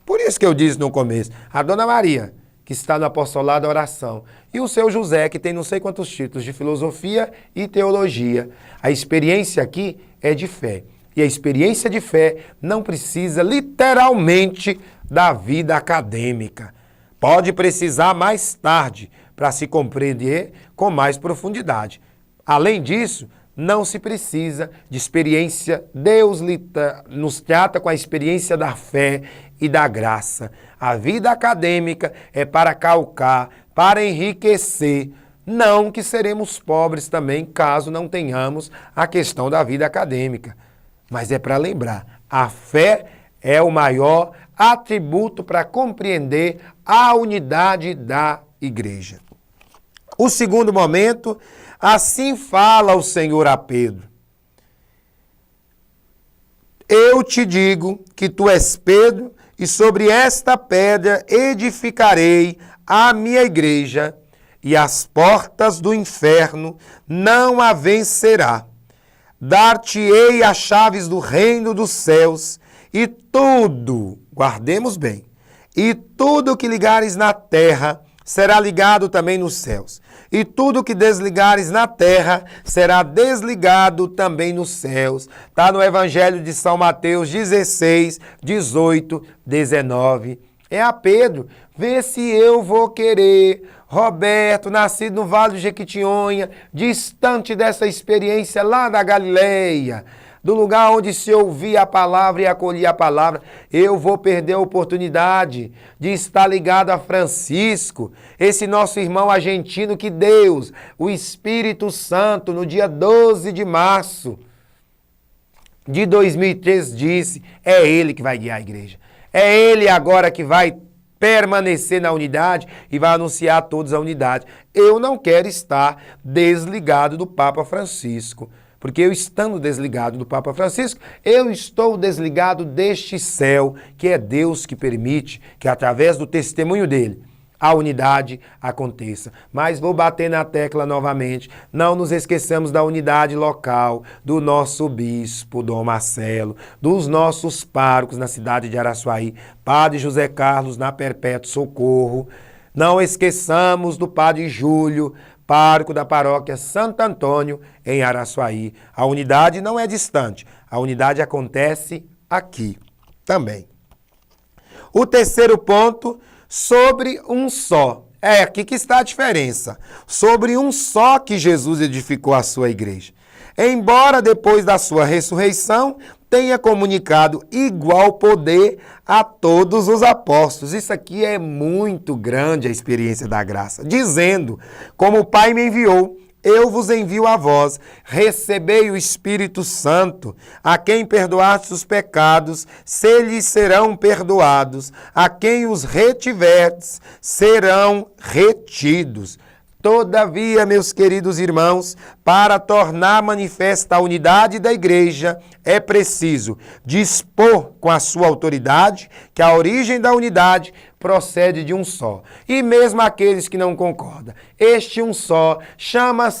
Por isso que eu disse no começo, a Dona Maria, que está no apostolado da oração, e o seu José, que tem não sei quantos títulos de filosofia e teologia. A experiência aqui é de fé. E a experiência de fé não precisa literalmente da vida acadêmica. Pode precisar mais tarde para se compreender com mais profundidade. Além disso, não se precisa de experiência. Deus nos trata com a experiência da fé e da graça. A vida acadêmica é para calcar, para enriquecer. Não que seremos pobres também, caso não tenhamos a questão da vida acadêmica. Mas é para lembrar, a fé é o maior atributo para compreender a unidade da igreja. O segundo momento, assim fala o Senhor a Pedro. Eu te digo que tu és Pedro, e sobre esta pedra edificarei a minha igreja, e as portas do inferno não a vencerá. Dar-te-ei as chaves do reino dos céus, e tudo, guardemos bem, e tudo que ligares na terra será ligado também nos céus. E tudo que desligares na terra será desligado também nos céus. Está no Evangelho de São Mateus 16, 18, 19. É a Pedro, vê se eu vou querer. Roberto, nascido no Vale do Jequitinhonha, distante dessa experiência lá da Galileia, do lugar onde se ouvia a palavra e acolhia a palavra, eu vou perder a oportunidade de estar ligado a Francisco, esse nosso irmão argentino que Deus, o Espírito Santo, no dia 12 de março de 2003 disse, é ele que vai guiar a igreja. É ele agora que vai permanecer na unidade e vai anunciar a todos a unidade. Eu não quero estar desligado do Papa Francisco, porque eu estando desligado do Papa Francisco, eu estou desligado deste céu, que é Deus que permite que através do testemunho dele, a unidade aconteça. Mas vou bater na tecla novamente, não nos esqueçamos da unidade local, do nosso bispo, Dom Marcelo, dos nossos párocos na cidade de Araçuaí, Padre José Carlos na Perpétuo Socorro, não esqueçamos do Padre Júlio, pároco da paróquia Santo Antônio, em Araçuaí. A unidade não é distante, a unidade acontece aqui também. O terceiro ponto, sobre um só. É aqui que está a diferença. Sobre um só que Jesus edificou a sua igreja. Embora depois da sua ressurreição tenha comunicado igual poder a todos os apóstolos. Isso aqui é muito grande a experiência da graça. Dizendo, como o Pai me enviou, eu vos envio a vós, recebei o Espírito Santo, a quem perdoastes os pecados, se lhes serão perdoados, a quem os retiverdes, serão retidos. Todavia, meus queridos irmãos, para tornar manifesta a unidade da igreja, é preciso dispor com a sua autoridade que a origem da unidade procede de um só. E mesmo aqueles que não concordam, este um só chama-se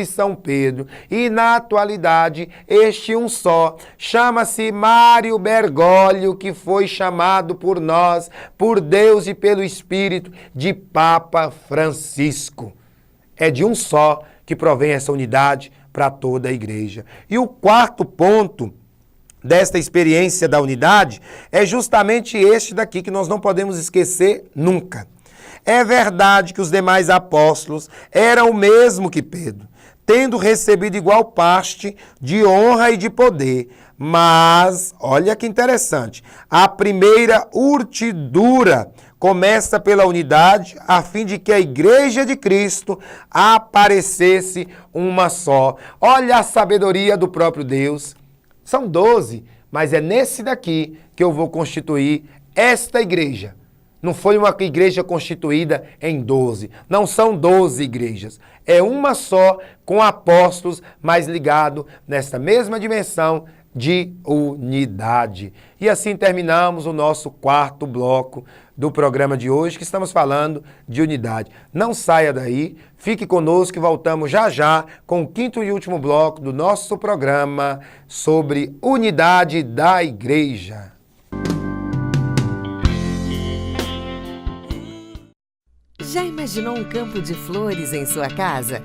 São Pedro, e na atualidade este um só chama-se Mário Bergoglio, que foi chamado por nós, por Deus e pelo Espírito, de Papa Francisco. É de um só que provém essa unidade para toda a igreja. E o quarto ponto desta experiência da unidade é justamente este daqui que nós não podemos esquecer nunca. É verdade que os demais apóstolos eram o mesmo que Pedro, tendo recebido igual parte de honra e de poder, mas, olha que interessante, a primeira urtidura começa pela unidade, a fim de que a igreja de Cristo aparecesse uma só. Olha a sabedoria do próprio Deus. São 12, mas é nesse daqui que eu vou constituir esta igreja. Não foi uma igreja constituída em 12, não são 12 igrejas. É uma só, com apóstolos, mas ligado nesta mesma dimensão de unidade. E assim terminamos o nosso quarto bloco do programa de hoje, que estamos falando de unidade. Não saia daí, fique conosco e voltamos já já com o quinto e último bloco do nosso programa sobre unidade da igreja. Já imaginou um campo de flores em sua casa?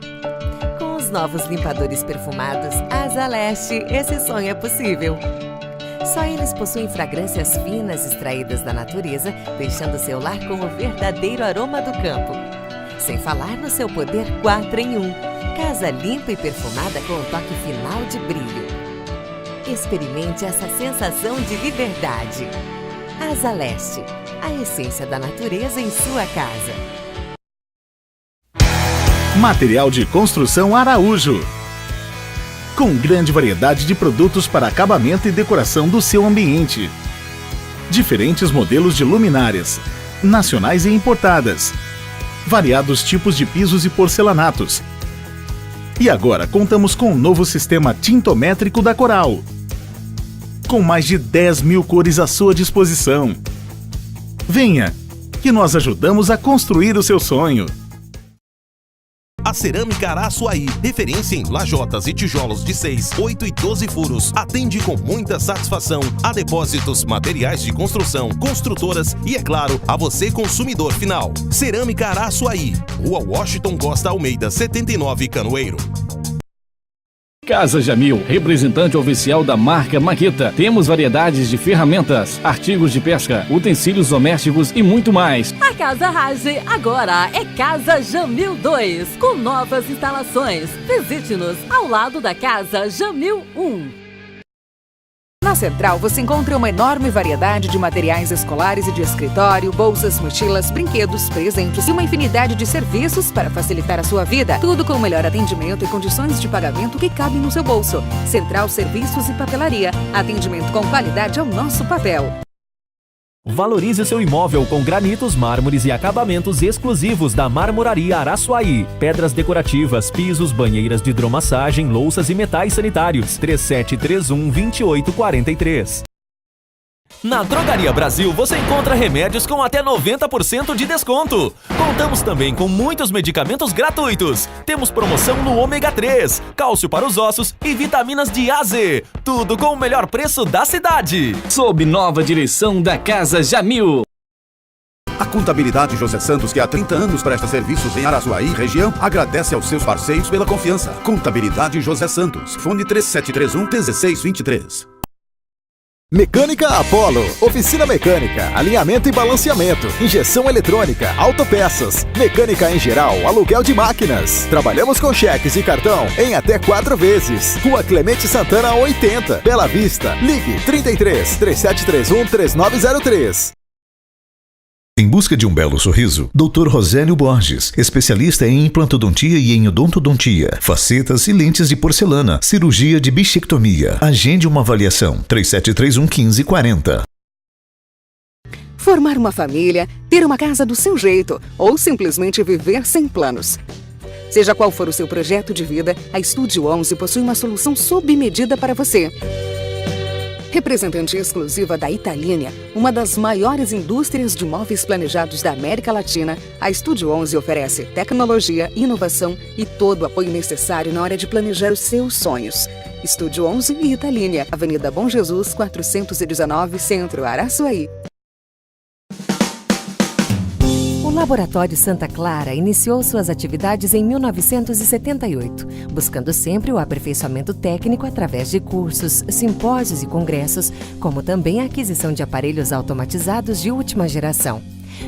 Com os novos limpadores perfumados Asa Leste, esse sonho é possível. Só eles possuem fragrâncias finas extraídas da natureza, deixando seu lar com o verdadeiro aroma do campo. Sem falar no seu poder 4 em 1. Casa limpa e perfumada com um toque final de brilho. Experimente essa sensação de liberdade. Asa Leste, a essência da natureza em sua casa. Material de construção Araújo. Com grande variedade de produtos para acabamento e decoração do seu ambiente. Diferentes modelos de luminárias, nacionais e importadas. Variados tipos de pisos e porcelanatos. E agora contamos com um novo sistema tintométrico da Coral. Com mais de 10 mil cores à sua disposição. Venha, que nós ajudamos a construir o seu sonho. A Cerâmica Araçuaí, referência em lajotas e tijolos de 6, 8 e 12 furos, atende com muita satisfação a depósitos, materiais de construção, construtoras e, é claro, a você consumidor final. Cerâmica Araçuaí, Rua Washington Costa Almeida, 79, Canoeiro. Casa Jamil, representante oficial da marca Makita. Temos variedades de ferramentas, artigos de pesca, utensílios domésticos e muito mais. A Casa Rage agora é Casa Jamil 2, com novas instalações. Visite-nos ao lado da Casa Jamil 1. Na Central você encontra uma enorme variedade de materiais escolares e de escritório, bolsas, mochilas, brinquedos, presentes e uma infinidade de serviços para facilitar a sua vida. Tudo com o melhor atendimento e condições de pagamento que cabem no seu bolso. Central Serviços e Papelaria. Atendimento com qualidade ao nosso papel. Valorize o seu imóvel com granitos, mármores e acabamentos exclusivos da Marmoraria Araçuaí. Pedras decorativas, pisos, banheiras de hidromassagem, louças e metais sanitários. 3731-2843. Na Drogaria Brasil você encontra remédios com até 90% de desconto. Contamos também com muitos medicamentos gratuitos. Temos promoção no ômega 3, cálcio para os ossos e vitaminas de A a Z. Tudo com o melhor preço da cidade. Sob nova direção da Casa Jamil. A Contabilidade José Santos, que há 30 anos presta serviços em Araçuaí e região, agradece aos seus parceiros pela confiança. Contabilidade José Santos, fone 3731-1623. Mecânica Apollo, oficina mecânica, alinhamento e balanceamento, injeção eletrônica, autopeças, mecânica em geral, aluguel de máquinas. Trabalhamos com cheques e cartão em até 4 vezes. Rua Clemente Santana 80, Bela Vista. Ligue 33 3731 3903. Em busca de um belo sorriso, Dr. Rosélio Borges, especialista em implantodontia e em odontodontia, facetas e lentes de porcelana, cirurgia de bichectomia. Agende uma avaliação. 3731-1540. Formar uma família, ter uma casa do seu jeito ou simplesmente viver sem planos. Seja qual for o seu projeto de vida, a Estúdio 11 possui uma solução sob medida para você. Representante exclusiva da Italínia, uma das maiores indústrias de móveis planejados da América Latina, a Estúdio 11 oferece tecnologia, inovação e todo o apoio necessário na hora de planejar os seus sonhos. Estúdio 11 e Italínia, Avenida Bom Jesus, 419, Centro, Araçuaí. O Laboratório Santa Clara iniciou suas atividades em 1978, buscando sempre o aperfeiçoamento técnico através de cursos, simpósios e congressos, como também a aquisição de aparelhos automatizados de última geração.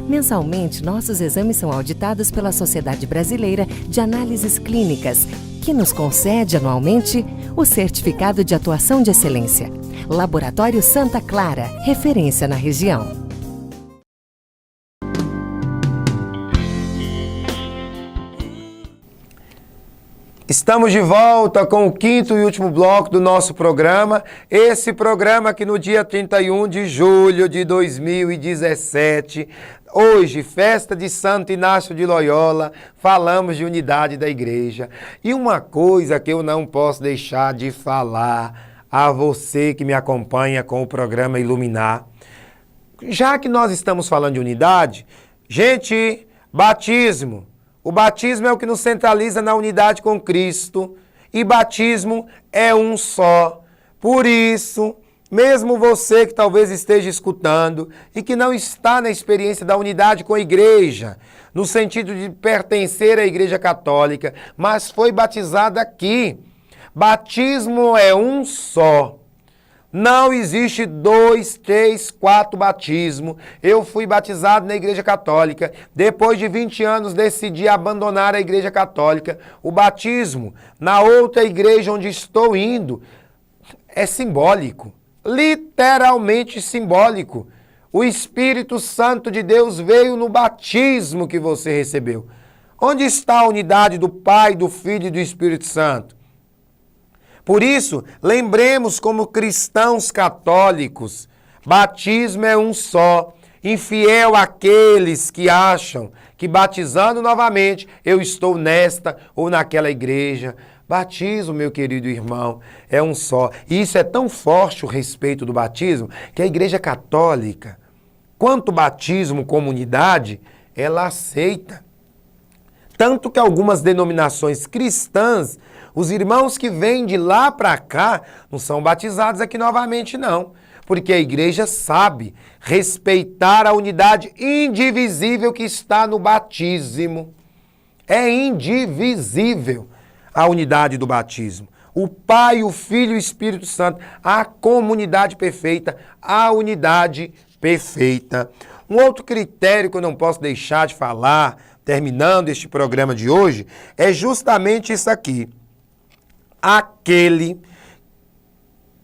Mensalmente, nossos exames são auditados pela Sociedade Brasileira de Análises Clínicas, que nos concede anualmente o Certificado de Atuação de Excelência. Laboratório Santa Clara, referência na região. Estamos de volta com o quinto e último bloco do nosso programa. Esse programa que no dia 31 de julho de 2017, hoje, festa de Santo Inácio de Loyola, falamos de unidade da igreja. E uma coisa que eu não posso deixar de falar a você que me acompanha com o programa Iluminar. Já que nós estamos falando de unidade, gente, batismo. O batismo é o que nos centraliza na unidade com Cristo. E batismo é um só. Por isso, mesmo você que talvez esteja escutando e que não está na experiência da unidade com a igreja, no sentido de pertencer à Igreja Católica, mas foi batizado aqui. Batismo é um só. Não existe 2, 3, 4 batismos. Eu fui batizado na Igreja Católica. Depois de 20 anos decidi abandonar a Igreja Católica. O batismo na outra igreja onde estou indo é simbólico. Literalmente simbólico. O Espírito Santo de Deus veio no batismo que você recebeu. Onde está a unidade do Pai, do Filho e do Espírito Santo? Por isso, lembremos como cristãos católicos, batismo é um só, infiel àqueles que acham que batizando novamente eu estou nesta ou naquela igreja. Batismo, meu querido irmão, é um só. E isso é tão forte o respeito do batismo que a Igreja Católica, quanto batismo como unidade, ela aceita. Tanto que algumas denominações cristãs, os irmãos que vêm de lá para cá, não são batizados aqui novamente, não. Porque a igreja sabe respeitar a unidade indivisível que está no batismo. É indivisível a unidade do batismo. O Pai, o Filho e o Espírito Santo, a comunidade perfeita, a unidade perfeita. Um outro critério que eu não posso deixar de falar, terminando este programa de hoje, é justamente isso aqui. Aquele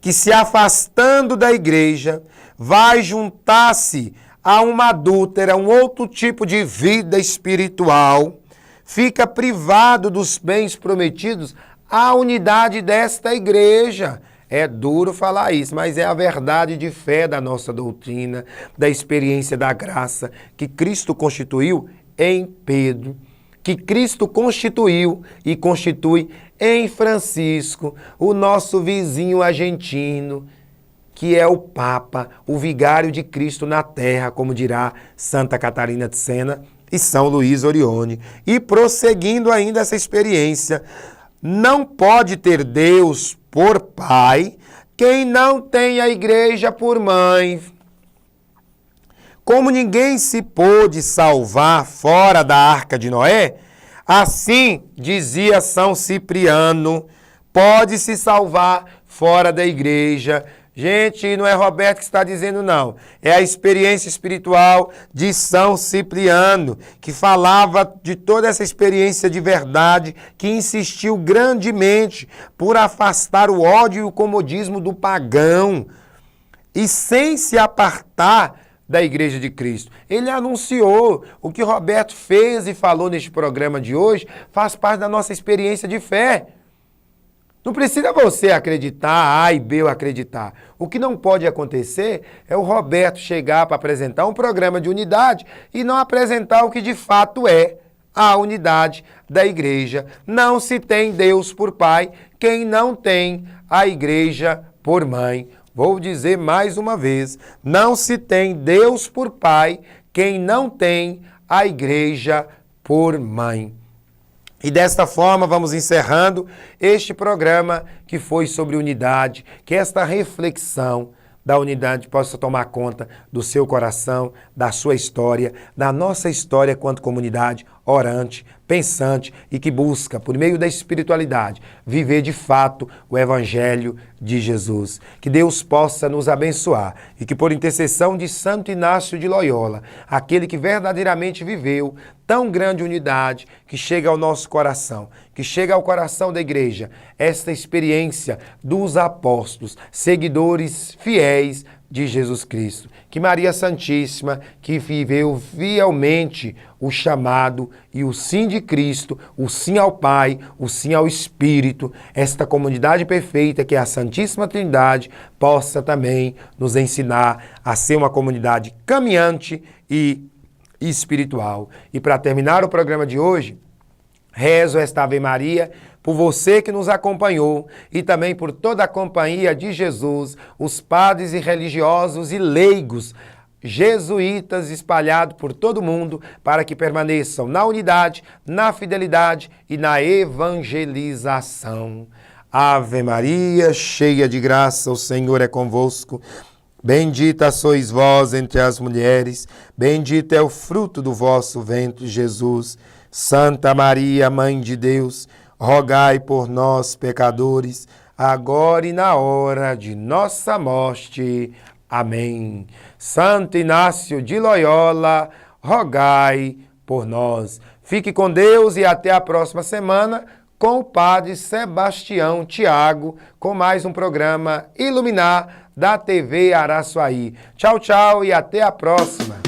que, se afastando da igreja, vai juntar-se a uma adúltera, um outro tipo de vida espiritual, fica privado dos bens prometidos à unidade desta igreja. É duro falar isso, mas é a verdade de fé da nossa doutrina, da experiência da graça que Cristo constituiu em Pedro, que Cristo constituiu e constitui em Francisco, o nosso vizinho argentino, que é o Papa, o vigário de Cristo na terra, como dirá Santa Catarina de Sena e São Luís Orione. E prosseguindo ainda essa experiência, não pode ter Deus por pai quem não tem a igreja por mãe. Como ninguém se pôde salvar fora da Arca de Noé, assim, dizia São Cipriano, pode se salvar fora da igreja. Gente, não é Roberto que está dizendo, não. É a experiência espiritual de São Cipriano, que falava de toda essa experiência de verdade, que insistiu grandemente por afastar o ódio e o comodismo do pagão, e sem se apartar da Igreja de Cristo. Ele anunciou o que Roberto fez e falou neste programa de hoje, faz parte da nossa experiência de fé. Não precisa você acreditar, A e B eu acreditar. O que não pode acontecer é o Roberto chegar para apresentar um programa de unidade e não apresentar o que de fato é a unidade da igreja. Não se tem Deus por pai quem não tem a igreja por mãe. Vou dizer mais uma vez, não se tem Deus por pai quem não tem a igreja por mãe. E desta forma vamos encerrando este programa que foi sobre unidade, que esta reflexão da unidade possa tomar conta do seu coração, da sua história, da nossa história quanto comunidade orante, pensante e que busca, por meio da espiritualidade, viver de fato o Evangelho de Jesus. Que Deus possa nos abençoar e que, por intercessão de Santo Inácio de Loyola, aquele que verdadeiramente viveu tão grande unidade, que chega ao nosso coração, que chega ao coração da igreja, esta experiência dos apóstolos, seguidores fiéis de Jesus Cristo. Que Maria Santíssima, que viveu fielmente o chamado e o sim de Cristo, o sim ao Pai, o sim ao Espírito, esta comunidade perfeita que é a Santíssima Trindade, possa também nos ensinar a ser uma comunidade caminhante e espiritual. E para terminar o programa de hoje, rezo esta Ave Maria por você que nos acompanhou e também por toda a companhia de Jesus, os padres e religiosos e leigos, jesuítas espalhados por todo o mundo, para que permaneçam na unidade, na fidelidade e na evangelização. Ave Maria, cheia de graça, o Senhor é convosco. Bendita sois vós entre as mulheres, bendito é o fruto do vosso ventre, Jesus. Santa Maria, Mãe de Deus, rogai por nós, pecadores, agora e na hora de nossa morte. Amém. Santo Inácio de Loyola, rogai por nós. Fique com Deus e até a próxima semana com o Padre Sebastião Tiago, com mais um programa Iluminar da TV Araçuaí. Tchau, tchau e até a próxima.